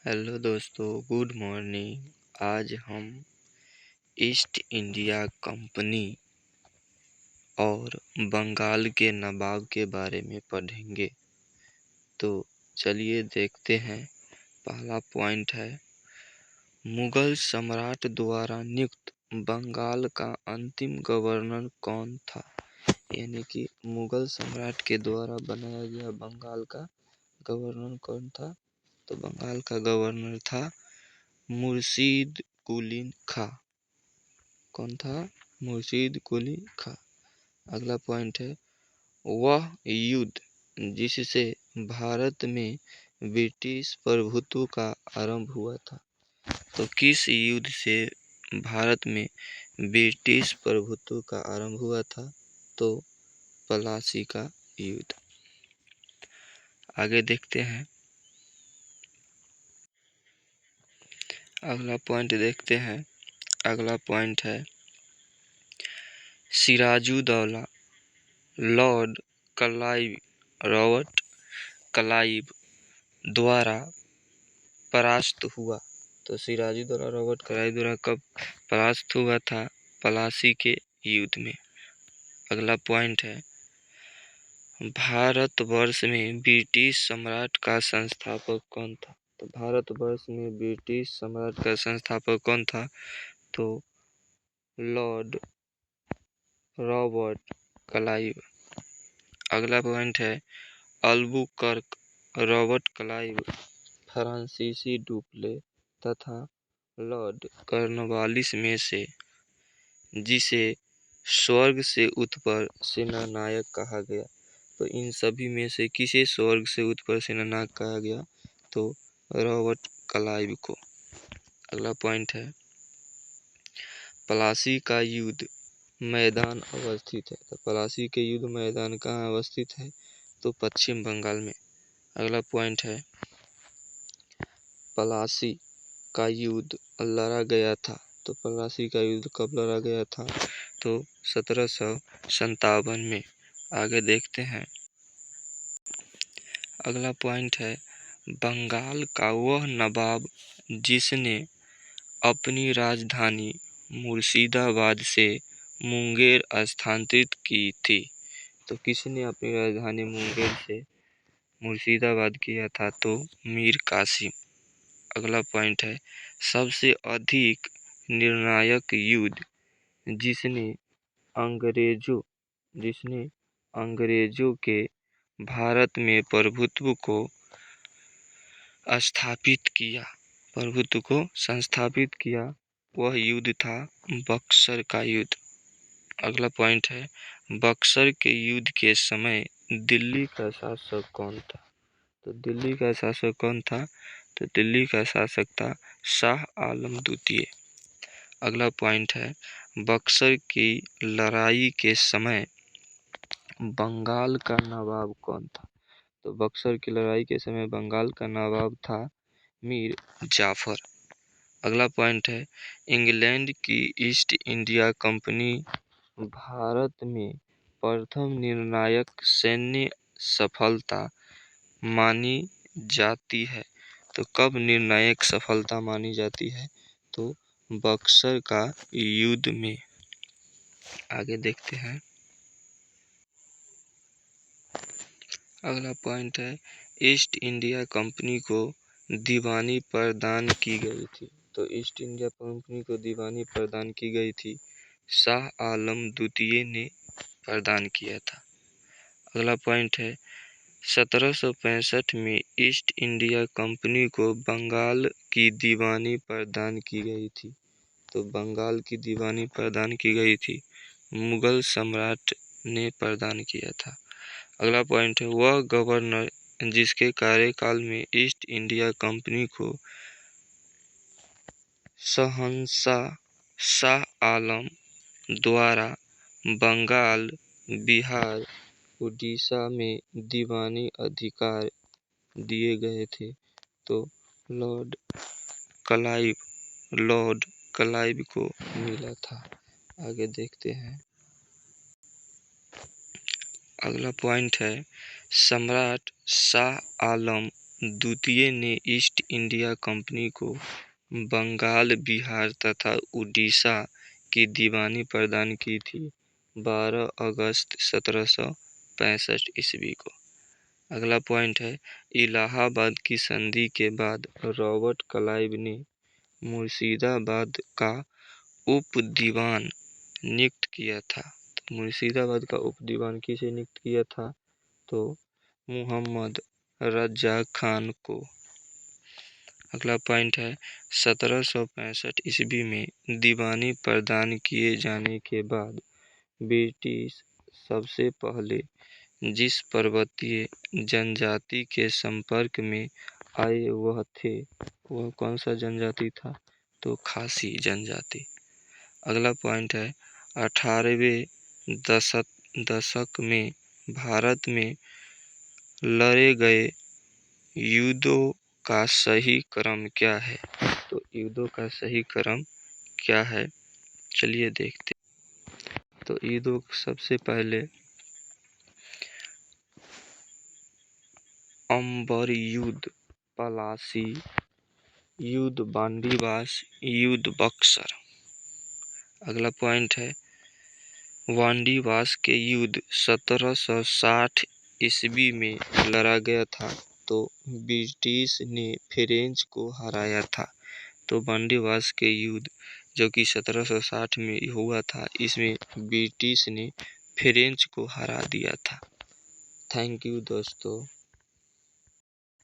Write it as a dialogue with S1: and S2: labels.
S1: Hello दोस्तों, good morning. आज हम ईस्ट इंडिया कंपनी और बंगाल के नवाब के बारे में पढ़ेंगे। तो चलिए देखते हैं। पहला पॉइंट है, मुगल सम्राट द्वारा नियुक्त बंगाल का अंतिम गवर्नर कौन था। यानी कि मुगल सम्राट के द्वारा बनाया गया बंगाल का गवर्नर कौन था। तो बंगाल का गवर्नर था मुर्शीद कुली खां। कौन था? मुर्शीद कुली खां। अगला पॉइंट है, वह युद्ध जिससे भारत में ब्रिटिश प्रभुत्व का आरंभ हुआ था। तो किस युद्ध से भारत में ब्रिटिश प्रभुत्व का आरंभ हुआ था? तो प्लासी का युद्ध। आगे देखते हैं। अगला पॉइंट देखते हैं। अगला पॉइंट है, Sirajuddaula Lord Clive, Robert Clive द्वारा परास्त हुआ। तो सिराजुद्दौला रॉबर्ट क्लाइव द्वारा कब परास्त हुआ था? प्लासी के युद्ध में। अगला पॉइंट है, भारतवर्ष में ब्रिटिश सम्राट का संस्थापक कौन था। तो भारतवर्ष में ब्रिटिश सम्राट का संस्थापक कौन था? तो लॉर्ड रॉबर्ट क्लाइव। अगला पॉइंट है, अल्बुकर्क, रॉबर्ट क्लाइव, फ्रांसीसी डुप्ले तथा लॉर्ड कॉर्नवालिस में से जिसे स्वर्ग से उत्पर सेनानायक कहा गया। तो इन सभी में से किसे स्वर्ग से उत्पर सेनानायक कहा गया? तो रॉबर्ट क्लाइव को। अगला पॉइंट है, प्लासी का युद्ध मैदान अवस्थित है। तो प्लासी के युद्ध मैदान कहाँ अवस्थित है? तो पश्चिम बंगाल में। अगला पॉइंट है, प्लासी का युद्ध लड़ा गया था। तो प्लासी का युद्ध कब लड़ा गया था? तो 1757 में। आगे देखते हैं। अगला पॉइंट है, बंगाल का वह नवाब जिसने अपनी राजधानी मुर्शिदाबाद से मुंगेर स्थानांतरित की थी। तो किसने अपनी राजधानी मुंगेर से मुर्शिदाबाद किया था? तो मीर कासिम। अगला पॉइंट है, सबसे अधिक निर्णायक युद्ध जिसने अंग्रेजों के भारत में प्रभुत्व को संस्थापित किया, वह युद्ध था बक्सर का युद्ध। अगला पॉइंट है, बक्सर के युद्ध के समय दिल्ली का शासक कौन था? तो दिल्ली का शासक कौन था? तो दिल्ली का शासक था शाह आलम द्वितीय। अगला पॉइंट है, बक्सर की लड़ाई के समय बंगाल का नवाब कौन था? तो बक्सर की लड़ाई के समय बंगाल का नवाब था मीर जाफर। अगला पॉइंट है, इंग्लैंड की ईस्ट इंडिया कंपनी भारत में प्रथम निर्णायक सैन्य सफलता मानी जाती है। तो कब निर्णायक सफलता मानी जाती है? तो बक्सर का युद्ध में। आगे देखते हैं। अगला पॉइंट है, ईस्ट इंडिया कंपनी को दीवानी प्रदान की गई थी। तो ईस्ट इंडिया कंपनी को दीवानी प्रदान की गई थी, शाह आलम द्वितीय ने प्रदान किया था। अगला पॉइंट है, 1765 में ईस्ट इंडिया कंपनी को बंगाल की दीवानी प्रदान की गई थी। तो बंगाल की दीवानी प्रदान की गई थी, मुगल सम्राट ने प्रदान किया था। अगला पॉइंट है, वह गवर्नर जिसके कार्यकाल में ईस्ट इंडिया कंपनी को शहंशाह शाह आलम द्वारा बंगाल, बिहार, उड़ीसा में दीवानी अधिकार दिए गए थे। तो लॉर्ड क्लाइव को मिला था। आगे देखते हैं। अगला पॉइंट है, सम्राट शाह आलम द्वितीय ने ईस्ट इंडिया कंपनी को बंगाल, बिहार तथा उड़ीसा की दीवानी प्रदान की थी 12 अगस्त 1765 ईस्वी को। अगला पॉइंट है, इलाहाबाद की संधि के बाद रॉबर्ट क्लाइव ने मुर्शिदाबाद का उप दीवान नियुक्त किया था। तो मुर्शिदाबाद का उप दीवान किसे नियुक्त किया था? तो मोहम्मद रजा खान को। अगला पॉइंट है, 1765 ईस्वी में दीवानी प्रदान किए जाने के बाद ब्रिटिश सबसे पहले जिस पर्वतीय जनजाति के संपर्क में आए वह थे, वह कौन सा जनजाति था? तो खासी जनजाति। अगला पॉइंट है, 18वें दशक में भारत में लड़े गए युद्धों का सही क्रम क्या है? तो युद्धों का सही क्रम क्या है, चलिए देखते। तो युद्धों सबसे पहले अंबर युद्ध, पलासी युद्ध, वांडीवास युद्ध, बक्सर। अगला पॉइंट है, वांडीवास के युद्ध 1760 ईस्वी में लड़ा गया था, तो ब्रिटिश ने फ्रेंच को हराया था। तो वांडीवास के युद्ध जो कि 1760 में हुआ था, इसमें ब्रिटिश ने फ्रेंच को हरा दिया था। थैंक यू दोस्तों।